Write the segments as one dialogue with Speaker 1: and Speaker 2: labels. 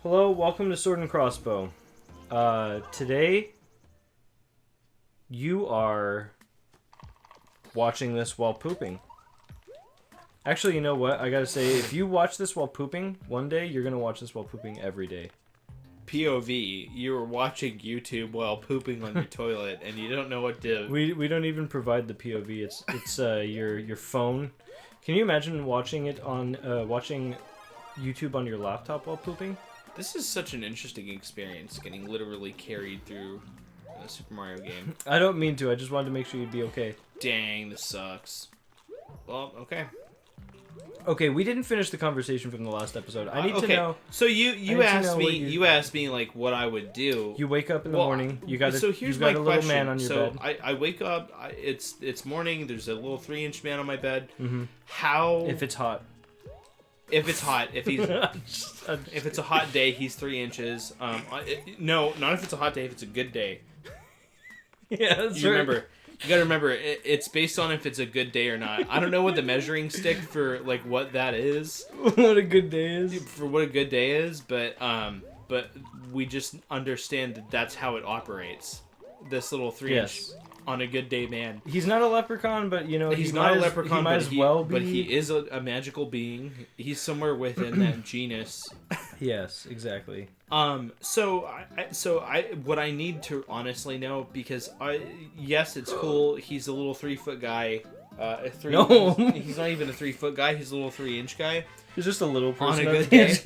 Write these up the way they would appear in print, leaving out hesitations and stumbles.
Speaker 1: Hello, welcome to Sword and Crossbow. Today, you are watching this while pooping. Actually, you know what? I gotta say, if you watch this while pooping, one day, you're gonna watch this while pooping every day.
Speaker 2: POV, you were watching YouTube while pooping on your toilet, and you don't know what to...
Speaker 1: We don't even provide the POV. It's your phone. Can you imagine watching it on watching YouTube on your laptop while pooping?
Speaker 2: This is such an interesting experience, getting literally carried through a Super Mario game.
Speaker 1: I don't mean to. I just wanted to make sure you'd be okay.
Speaker 2: Dang, this sucks. Well, okay.
Speaker 1: Okay, we didn't finish the conversation from the last episode. I need to know.
Speaker 2: So you asked me like what I would do.
Speaker 1: You wake up in the morning. You got
Speaker 2: so here's
Speaker 1: you got
Speaker 2: my
Speaker 1: a little
Speaker 2: question.
Speaker 1: man on your bed.
Speaker 2: I wake up. It's morning. There's a little 3-inch man on my bed.
Speaker 1: Mm-hmm.
Speaker 2: How?
Speaker 1: If it's hot.
Speaker 2: If it's hot. If he's if it's a hot day, he's 3 inches. No, not if it's a hot day. If it's a good day.
Speaker 1: Yeah, that's
Speaker 2: you
Speaker 1: right.
Speaker 2: remember. You gotta remember, it's based on if it's a good day or not. I don't know what the measuring stick for like what that is.
Speaker 1: What a good day is.
Speaker 2: For what a good day is, but we just understand that that's how it operates. This little 3-inch on a good day, man.
Speaker 1: He's not a leprechaun, but you know
Speaker 2: he's not a leprechaun.
Speaker 1: He might as well be.
Speaker 2: But he is a magical being. He's somewhere within that genus.
Speaker 1: Yes, exactly.
Speaker 2: So what I need to honestly know, because yes, it's cool. He's a little 3-foot guy.
Speaker 1: No,
Speaker 2: he's not even a 3-foot guy. He's a little 3-inch guy.
Speaker 1: He's just a little person
Speaker 2: on a good day.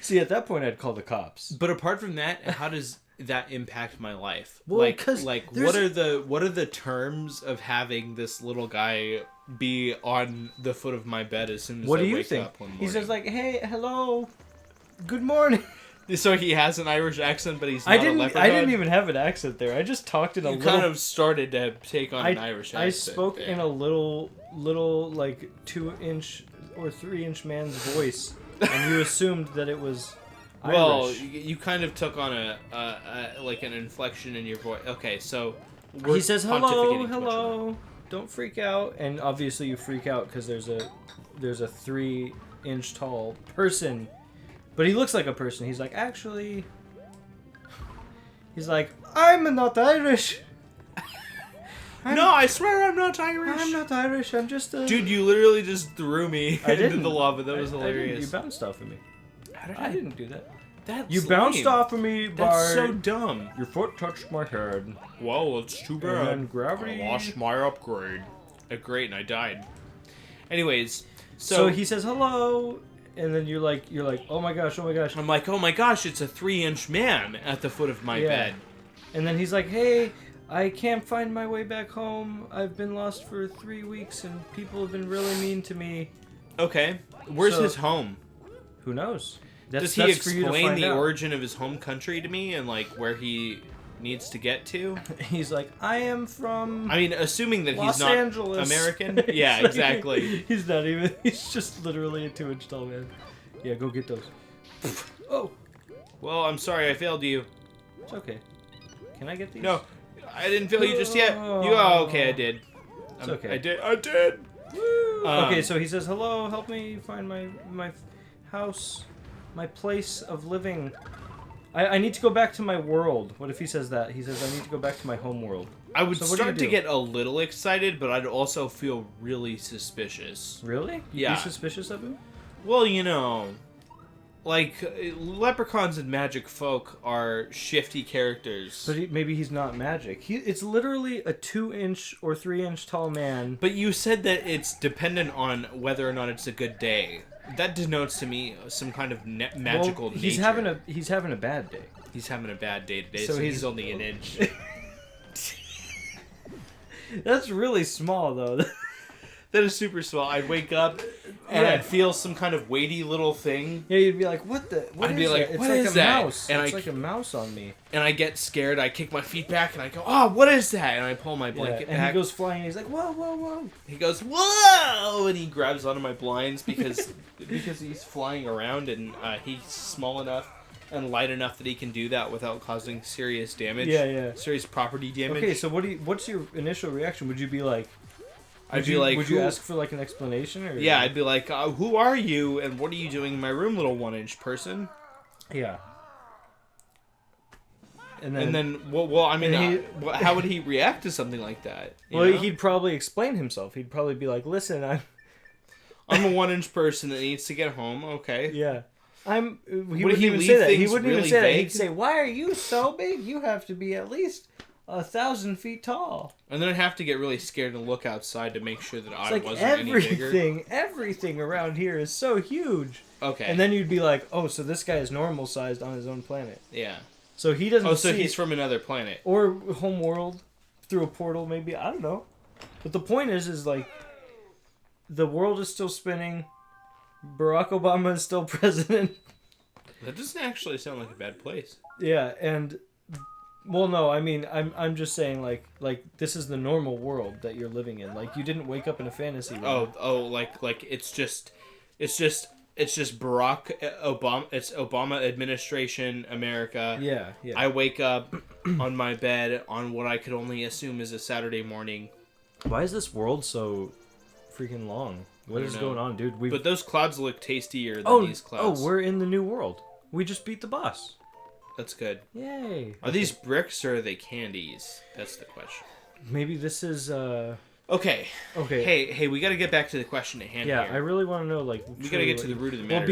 Speaker 1: See, at that point, I'd call the cops.
Speaker 2: But apart from that, how does that impact my life?
Speaker 1: Well,
Speaker 2: what are the terms of having this little guy be on the foot of my bed as soon as I wake up one morning?
Speaker 1: He says like, "Hey, hello, good morning."
Speaker 2: So he has an Irish accent, but he's not a leprechaun?
Speaker 1: I didn't even have an accent there. I just talked in a little...
Speaker 2: You kind of started to take on an Irish accent.
Speaker 1: I spoke in a little like 2-inch or 3-inch man's voice, and you assumed that it was Irish.
Speaker 2: Well, you kind of took on a like an inflection in your voice. Okay, so
Speaker 1: he says hello. Don't freak out, and obviously you freak out because there's a 3-inch tall person. But he looks like a person. He's like, actually... He's like, I'm not Irish.
Speaker 2: No, I swear I'm not Irish.
Speaker 1: I'm not Irish. I'm just a...
Speaker 2: Dude, you literally just threw me into the lava. That was hilarious.
Speaker 1: You bounced off of me.
Speaker 2: I
Speaker 1: didn't do that.
Speaker 2: That's
Speaker 1: you bounced off of me, Bart.
Speaker 2: That's so dumb.
Speaker 1: Your foot touched my head.
Speaker 2: Well, it's too bad.
Speaker 1: And then gravity...
Speaker 2: I lost my upgrade. And I died. Anyways,
Speaker 1: so he says hello... And then you're like, oh my gosh.
Speaker 2: I'm like, oh my gosh, it's a 3-inch man at the foot of my bed.
Speaker 1: And then he's like, hey, I can't find my way back home. I've been lost for 3 weeks and people have been really mean to me.
Speaker 2: Okay. Where's his home?
Speaker 1: Who knows?
Speaker 2: Does he explain the origin of his home country to me and like where he needs to get to?
Speaker 1: He's like, I am from...
Speaker 2: I mean, assuming that
Speaker 1: Los
Speaker 2: he's not
Speaker 1: Angeles.
Speaker 2: American. Yeah, exactly.
Speaker 1: He's not even... He's just literally a 2-inch tall man. Yeah, go get those. Oh.
Speaker 2: Well, I'm sorry I failed you.
Speaker 1: It's okay. Can I get these?
Speaker 2: No, I didn't fail you just yet. Okay, I did.
Speaker 1: It's okay.
Speaker 2: I did.
Speaker 1: Okay, so he says, hello, help me find my house, my place of living. I need to go back to my world. What if he says that? He says, I need to go back to my home world.
Speaker 2: I would start to get a little excited, but I'd also feel really suspicious.
Speaker 1: Really? You'd be suspicious of him?
Speaker 2: Well, you know, like, leprechauns and magic folk are shifty characters.
Speaker 1: But maybe he's not magic. It's literally a 2-inch or 3-inch tall man.
Speaker 2: But you said that it's dependent on whether or not it's a good day. That denotes to me some kind of magical nature.
Speaker 1: He's having a bad day.
Speaker 2: He's having a bad day today, so he's only an inch.
Speaker 1: That's really small, though.
Speaker 2: That is super small. I'd wake up and I'd feel some kind of weighty little thing.
Speaker 1: Yeah, you'd be like, "What the? What
Speaker 2: I'd
Speaker 1: is
Speaker 2: be like,
Speaker 1: that?
Speaker 2: "What
Speaker 1: It's
Speaker 2: is
Speaker 1: like a
Speaker 2: that?"
Speaker 1: mouse.
Speaker 2: And
Speaker 1: it's like a mouse on me.
Speaker 2: And I get scared. I kick my feet back and I go, "Oh, what is that?" And I pull my blanket back.
Speaker 1: And he goes flying. And he's like, "Whoa, whoa, whoa!"
Speaker 2: He goes, "Whoa!" And he grabs onto my blinds because he's flying around and he's small enough and light enough that he can do that without causing serious damage.
Speaker 1: Yeah.
Speaker 2: Serious property damage.
Speaker 1: Okay, so what's your initial reaction? Would you be like,
Speaker 2: I'd be like,
Speaker 1: would you ask for like an explanation? Or
Speaker 2: yeah, I'd be like, who are you, and what are you doing in my room, little 1-inch person?
Speaker 1: Yeah.
Speaker 2: And then, well, I mean, how would he react to something like that?
Speaker 1: Well, he'd probably explain himself. He'd probably be like, "Listen, I'm
Speaker 2: a 1-inch person that needs to get home." Okay.
Speaker 1: Yeah. He
Speaker 2: Would he
Speaker 1: even
Speaker 2: leave
Speaker 1: say that. He
Speaker 2: things
Speaker 1: wouldn't even
Speaker 2: really
Speaker 1: say that.
Speaker 2: vague?
Speaker 1: He'd say, "Why are you so big? You have to be at least 1,000 feet tall."
Speaker 2: And then I'd have to get really scared and look outside to make sure that I
Speaker 1: Like
Speaker 2: wasn't any bigger.
Speaker 1: everything around here is so huge.
Speaker 2: Okay.
Speaker 1: And then you'd be like, "Oh, so this guy is normal sized on his own planet."
Speaker 2: Yeah.
Speaker 1: So he doesn't.
Speaker 2: Oh, so he's from another planet.
Speaker 1: Or home world through a portal, maybe. I don't know. But the point is like, the world is still spinning. Barack Obama is still president.
Speaker 2: That doesn't actually sound like a bad place.
Speaker 1: Yeah, and well, no, I mean, I'm just saying like this is the normal world that you're living in. Like you didn't wake up in a fantasy world.
Speaker 2: Like it's just Barack Obama. It's Obama administration America.
Speaker 1: Yeah.
Speaker 2: I wake up on my bed on what I could only assume is a Saturday morning.
Speaker 1: Why is this world so freaking long? What is going on, dude?
Speaker 2: But those clouds look tastier than these clouds.
Speaker 1: Oh, we're in the new world. We just beat the boss.
Speaker 2: That's good.
Speaker 1: Yay.
Speaker 2: Are these bricks or are they candies? That's the question.
Speaker 1: Maybe this is
Speaker 2: Okay.
Speaker 1: Okay.
Speaker 2: Hey, we got to get back to the question at hand.
Speaker 1: Yeah,
Speaker 2: here.
Speaker 1: I really want to know. Like,
Speaker 2: we got to get to the root of the matter.
Speaker 1: Well,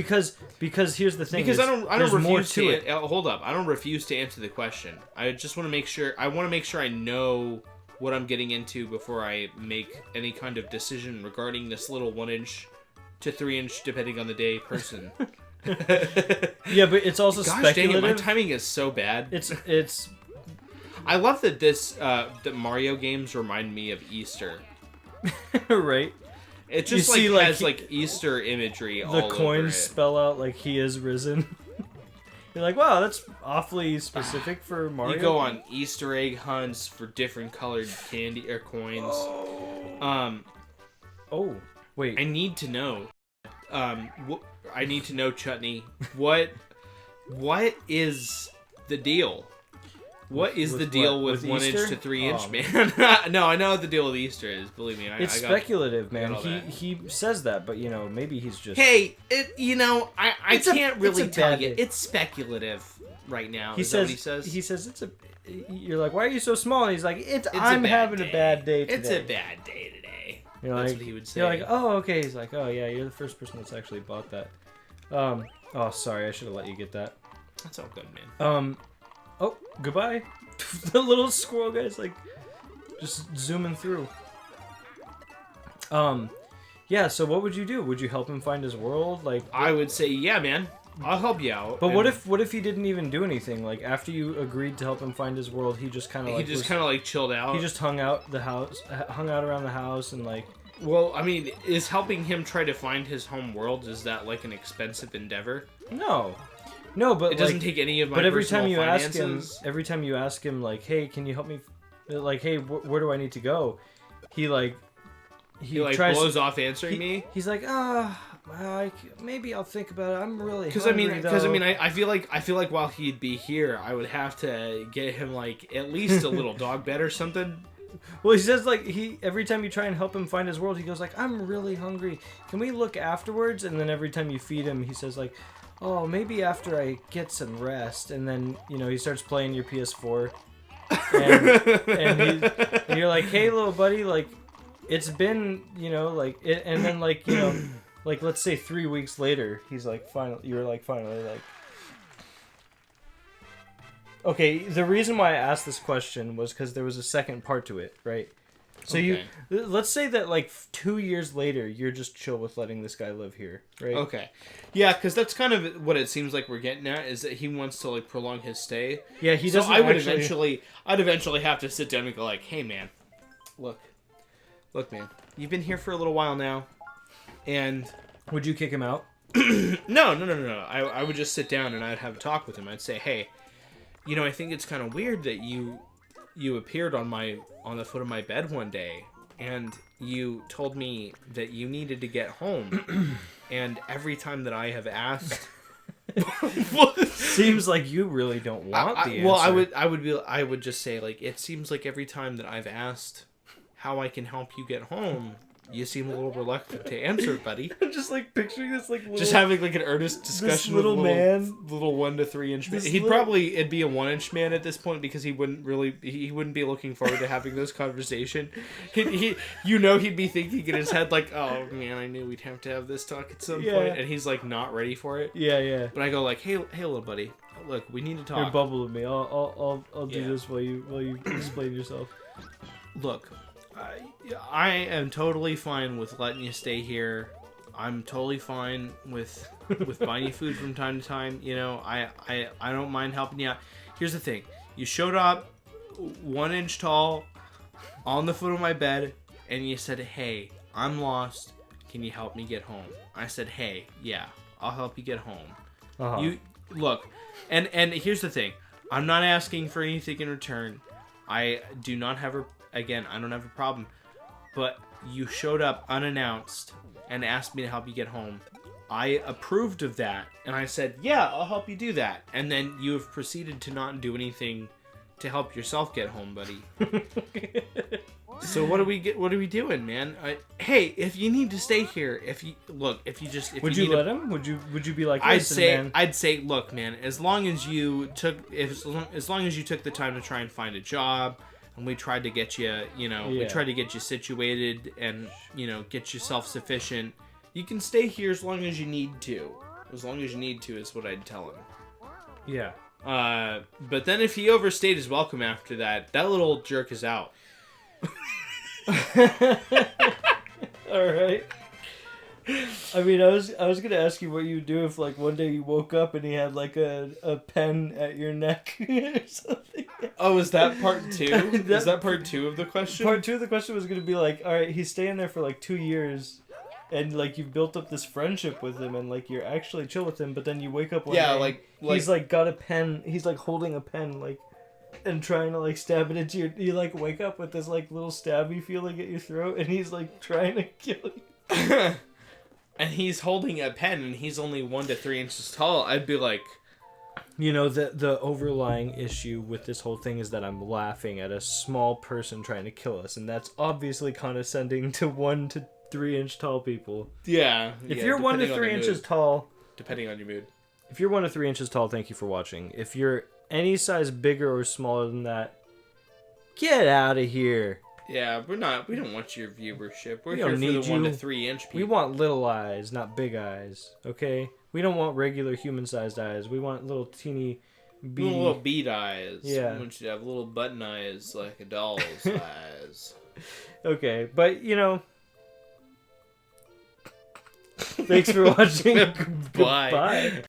Speaker 1: because here's the thing.
Speaker 2: Because I don't
Speaker 1: there's
Speaker 2: refuse
Speaker 1: more to it.
Speaker 2: Hold up. I don't refuse to answer the question. I just want to make sure. I want to make sure I know what I'm getting into before I make any kind of decision regarding this little 1-inch to 3-inch, depending on the day, person.
Speaker 1: Yeah, but it's also speculative.
Speaker 2: Dang it, my timing is so bad.
Speaker 1: It's.
Speaker 2: I love that that Mario games remind me of Easter.
Speaker 1: Right.
Speaker 2: It just has Easter imagery all over it.
Speaker 1: The coins spell out like he is risen. You're like, wow, that's awfully specific for Mario.
Speaker 2: You go on Easter egg hunts for different colored candy or coins.
Speaker 1: Oh, wait.
Speaker 2: I need to know. I need to know, Chutney. What is the deal? What is the deal with 1-inch to 3-inch, man? No, I know what the deal with Easter is. Believe me,
Speaker 1: it's speculative, man. He says that, but maybe he's just.
Speaker 2: Hey, I can't really tell you. It's speculative right now. He says.
Speaker 1: He says it's a. You're like, why are you so small? And he's like, I'm having a bad day today.
Speaker 2: It's a bad day today.
Speaker 1: That's
Speaker 2: what he would say.
Speaker 1: You're like, oh, okay. He's like, oh yeah, you're the first person that's actually bought that. Oh, sorry, I should have let you get that.
Speaker 2: That's all good, man.
Speaker 1: Oh, goodbye. The little squirrel guy's like just zooming through. Yeah, so what would you do? Would you help him find his world? Like,
Speaker 2: I would say, yeah, man. I'll help you out.
Speaker 1: But what if he didn't even do anything? Like, after you agreed to help him find his world, he just kind of
Speaker 2: chilled out.
Speaker 1: He just hung out around the house and like.
Speaker 2: Well, I mean, is helping him try to find his home world, is that like an expensive endeavor?
Speaker 1: No, but
Speaker 2: it doesn't take any of my.
Speaker 1: But
Speaker 2: finances.
Speaker 1: every time you ask him, like, "Hey, can you help me?" Like, "Hey, where do I need to go?" He
Speaker 2: blows off answering me.
Speaker 1: He's like, maybe I'll think about it. I'm really
Speaker 2: because I feel like while he'd be here, I would have to get him like at least a little dog bed or something.
Speaker 1: Well, he says like every time you try and help him find his world, he goes like, "I'm really hungry. Can we look afterwards?" And then every time you feed him, he says like, "Oh, maybe after I get some rest." And then he starts playing your PS4, and you're like, "Hey, little buddy, like it's been and then like let's say 3 weeks later, he's like finally like. Okay, the reason why I asked this question was because there was a second part to it, right? So let's say that like 2 years later, you're just chill with letting this guy live here, right?
Speaker 2: Okay, yeah, because that's kind of what it seems like we're getting at, is that he wants to like prolong his stay.
Speaker 1: Yeah, he doesn't.
Speaker 2: I'd eventually have to sit down and go like, "Hey, man, look, man, you've been here for a little while now, and
Speaker 1: would you kick him out?"
Speaker 2: No. I would just sit down and I'd have a talk with him. I'd say, "Hey, I think it's kind of weird that you appeared on the foot of my bed one day, and you told me that you needed to get home, and every time that I have asked."
Speaker 1: Seems like you really don't want the answer.
Speaker 2: Well, I would just say like, it seems like every time that I've asked how I can help you get home, You seem a little reluctant to answer, buddy.
Speaker 1: I'm just like picturing this like little,
Speaker 2: Just having like an earnest discussion
Speaker 1: little
Speaker 2: with
Speaker 1: man,
Speaker 2: little 1 to 3 inch man.
Speaker 1: This
Speaker 2: It'd be a 1-inch man at this point because he wouldn't be looking forward to having those conversation. He'd be thinking in his head like, oh man, I knew we'd have to have this talk at some point, and he's like not ready for it.
Speaker 1: Yeah.
Speaker 2: But I go like, hey little buddy, look, we need to talk.
Speaker 1: Here, bubble with me. I'll do this while you explain yourself.
Speaker 2: Look, I am totally fine with letting you stay here. I'm totally fine with buying you food from time to time. You know, I don't mind helping you out. Here's the thing. You showed up 1 inch tall on the foot of my bed and you said, hey, I'm lost. Can you help me get home? I said, hey, yeah, I'll help you get home.
Speaker 1: Uh-huh.
Speaker 2: You look, and here's the thing. I'm not asking for anything in return. I don't have a problem. But you showed up unannounced and asked me to help you get home. I approved of that, and I said, yeah, I'll help you do that. And then you have proceeded to not do anything to help yourself get home, buddy. So what are we doing, man? Hey, if you need to stay here,
Speaker 1: would you let him? Would you be like,
Speaker 2: I'd say, look, man, as long as you took the time to try and find a job, and we tried to get you, we tried to get you situated and, get you self-sufficient. You can stay here as long as you need to. As long as you need to is what I'd tell him.
Speaker 1: Yeah.
Speaker 2: But then if he overstayed his welcome after that little jerk is out.
Speaker 1: All right. I mean, I was gonna ask you what you would do if like one day you woke up and he had like a pen at your neck or something.
Speaker 2: Oh, is that part 2? Is that part 2 of the question?
Speaker 1: Part 2 of the question was gonna be like, all right, he's staying there for like 2 years, and like you've built up this friendship with him, and like you're actually chill with him, but then you wake up one day,
Speaker 2: like
Speaker 1: he's like got a pen, he's like holding a pen, like, and trying to like stab it into your. You like wake up with this like little stabby feeling at your throat, and he's like trying to kill you.
Speaker 2: And he's holding a pen, and he's only 1 to 3 inches tall. I'd be like,
Speaker 1: the overlying issue with this whole thing is that I'm laughing at a small person trying to kill us, and that's obviously condescending to 1 to 3 inch tall people.
Speaker 2: Yeah.
Speaker 1: If you're 1 to 3 inches tall,
Speaker 2: depending on your mood.
Speaker 1: If you're 1 to 3 inches tall, thank you for watching. If you're any size bigger or smaller than that, get out of here.
Speaker 2: Yeah, we don't want your viewership. We're
Speaker 1: here
Speaker 2: for the 1 to 3 inch people.
Speaker 1: We want little eyes, not big eyes. Okay? We don't want regular human-sized eyes. We want little teeny, beady...
Speaker 2: Little bead eyes.
Speaker 1: Yeah.
Speaker 2: We want you to have little button eyes like a doll's eyes.
Speaker 1: Okay, but thanks for watching.
Speaker 2: Bye.
Speaker 1: Goodbye.